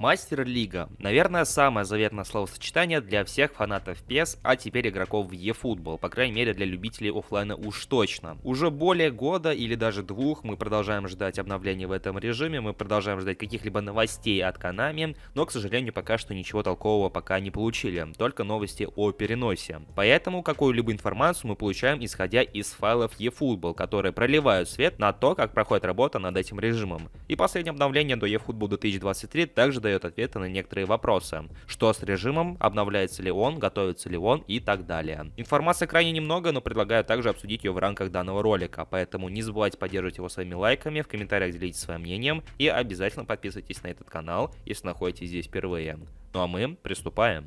Мастер-лига. Наверное, самое заветное словосочетание для всех фанатов PES, а теперь игроков в eFootball, по крайней мере для любителей оффлайна уж точно. Уже более года или даже двух мы продолжаем ждать обновлений в этом режиме, мы продолжаем ждать каких-либо новостей от Konami, но, к сожалению, пока что ничего толкового пока не получили, только новости о переносе. Поэтому какую-либо информацию мы получаем исходя из файлов eFootball, которые проливают свет на то, как проходит работа над этим режимом. И последнее обновление до eFootball 2023 также дает ответы на некоторые вопросы. Что с режимом, обновляется ли он, готовится ли он и так далее. Информации крайне немного, но предлагаю также обсудить ее в рамках данного ролика, поэтому не забывайте поддерживать его своими лайками, в комментариях делитесь своим мнением и обязательно подписывайтесь на этот канал, если находитесь здесь впервые. Ну а мы приступаем.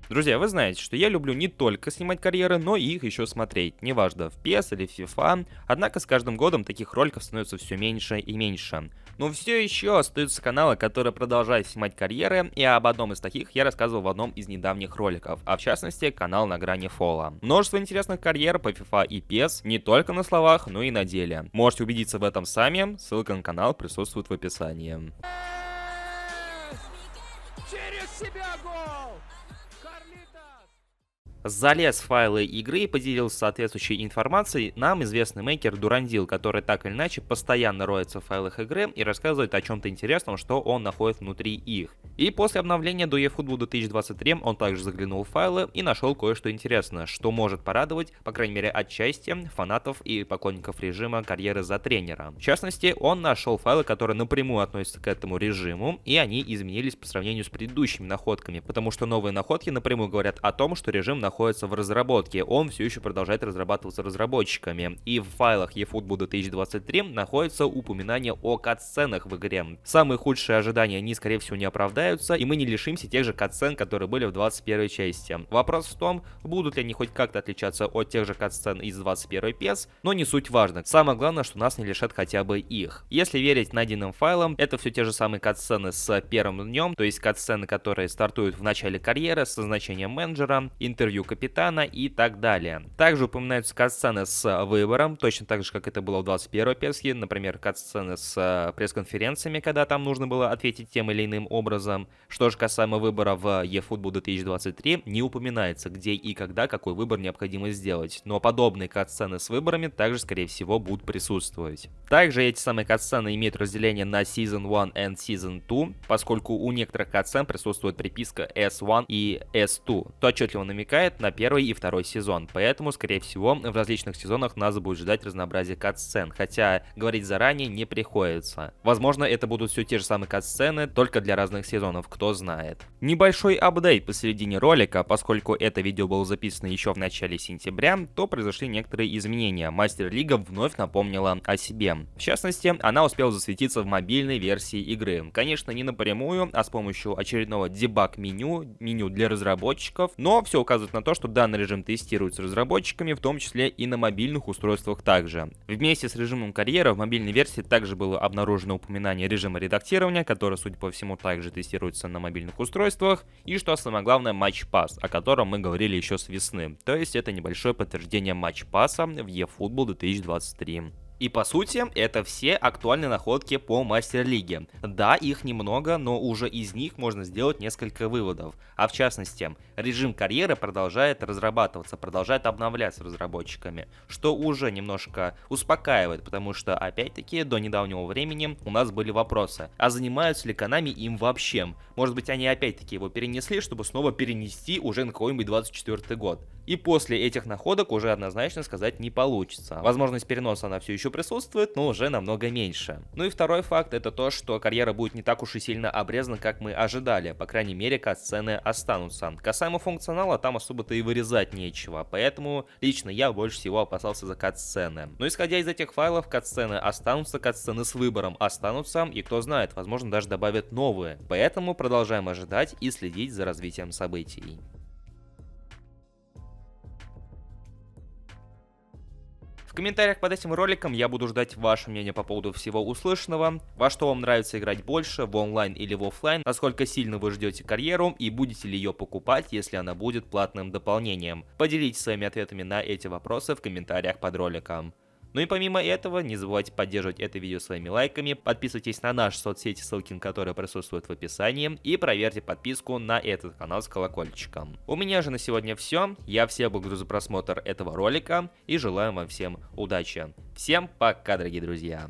Друзья, вы знаете, что я люблю не только снимать карьеры, но и их еще смотреть, неважно в PES или в FIFA, однако с каждым годом таких роликов становится все меньше и меньше. Но все еще остаются каналы, которые продолжают снимать карьеры, и об одном из таких я рассказывал в одном из недавних роликов, а в частности канал на грани фола. Множество интересных карьер по FIFA и PES не только на словах, но и на деле. Можете убедиться в этом сами, ссылка на канал присутствует в описании. Через себя гол! Залез в файлы игры и поделился соответствующей информацией нам известный мейкер Durandil, который так или иначе постоянно роется в файлах игры и рассказывает о чем-то интересном, что он находит внутри их. И после обновления до eFootball 2023 он также заглянул в файлы и нашел кое-что интересное, что может порадовать, по крайней мере отчасти, фанатов и поклонников режима карьеры за тренера. В частности, он нашел файлы, которые напрямую относятся к этому режиму, и они изменились по сравнению с предыдущими находками, потому что новые находки напрямую говорят о том, что режим находится в разработке, он все еще продолжает разрабатываться разработчиками. И в файлах eFootball 2023 находится упоминание о катсценах в игре. Самые худшие ожидания они, скорее всего, не оправдаются, и мы не лишимся тех же катсцен, которые были в 21 части. Вопрос в том, будут ли они хоть как-то отличаться от тех же катсцен из 21 PES, но не суть важно. Самое главное, что нас не лишат хотя бы их. Если верить найденным файлам, это все те же самые катсцены с первым днем, то есть катсцены, которые стартуют в начале карьеры со значением менеджера, интервью капитана и так далее. Также упоминаются катсцены с выбором, точно так же, как это было в 21 PES, например, катсцены с пресс-конференциями, когда там нужно было ответить тем или иным образом. Что же касаемо выбора в eFootball 2023, не упоминается, где и когда какой выбор необходимо сделать, но подобные катсцены с выборами также, скорее всего, будут присутствовать. Также эти самые катсцены имеют разделение на Season 1 и Season 2, поскольку у некоторых катсцен присутствует приписка S1 и S2, то отчетливо намекает на первый и второй сезон, поэтому, скорее всего, в различных сезонах нас будет ждать разнообразие катсцен, хотя говорить заранее не приходится. Возможно, это будут все те же самые катсцены, только для разных сезонов, кто знает. Небольшой апдейт посередине ролика, поскольку это видео было записано еще в начале сентября, то произошли некоторые изменения. Мастер-лига вновь напомнила о себе. В частности, она успела засветиться в мобильной версии игры. Конечно, не напрямую, а с помощью очередного дебаг-меню, меню для разработчиков, но все указывает на то, что данный режим тестируется разработчиками, в том числе и на мобильных устройствах также. Вместе с режимом карьеры в мобильной версии также было обнаружено упоминание режима редактирования, который, судя по всему, также тестируется на мобильных устройствах, и что самое главное, Match Pass, о котором мы говорили еще с весны. То есть это небольшое подтверждение Match Pass в eFootball 2023. И по сути, это все актуальные находки по Мастер-лиге. Да, их немного, но уже из них можно сделать несколько выводов. А в частности, режим карьеры продолжает разрабатываться, продолжает обновляться разработчиками, что уже немножко успокаивает, потому что, опять-таки, до недавнего времени у нас были вопросы, а занимаются ли Konami им вообще? Может быть, они опять-таки его перенесли, чтобы снова перенести уже на какой-нибудь 24 год. И после этих находок уже однозначно сказать не получится. Возможность переноса она все еще присутствует, но уже намного меньше. Ну и второй факт это то, что карьера будет не так уж и сильно обрезана, как мы ожидали. По крайней мере, катсцены останутся. Касаемо функционала, там особо-то и вырезать нечего. Поэтому лично я больше всего опасался за катсцены. Но исходя из этих файлов, катсцены останутся, катсцены с выбором останутся. И кто знает, возможно даже добавят новые. Поэтому продолжаем ожидать и следить за развитием событий. В комментариях под этим роликом я буду ждать ваше мнение по поводу всего услышанного, во что вам нравится играть больше, в онлайн или в офлайн, насколько сильно вы ждете карьеру и будете ли ее покупать, если она будет платным дополнением. Поделитесь своими ответами на эти вопросы в комментариях под роликом. Ну и помимо этого, не забывайте поддерживать это видео своими лайками, подписывайтесь на наши соцсети, ссылки на которые присутствуют в описании, и проверьте подписку на этот канал с колокольчиком. У меня же на сегодня все, я всех благодарю за просмотр этого ролика и желаю вам всем удачи. Всем пока, дорогие друзья!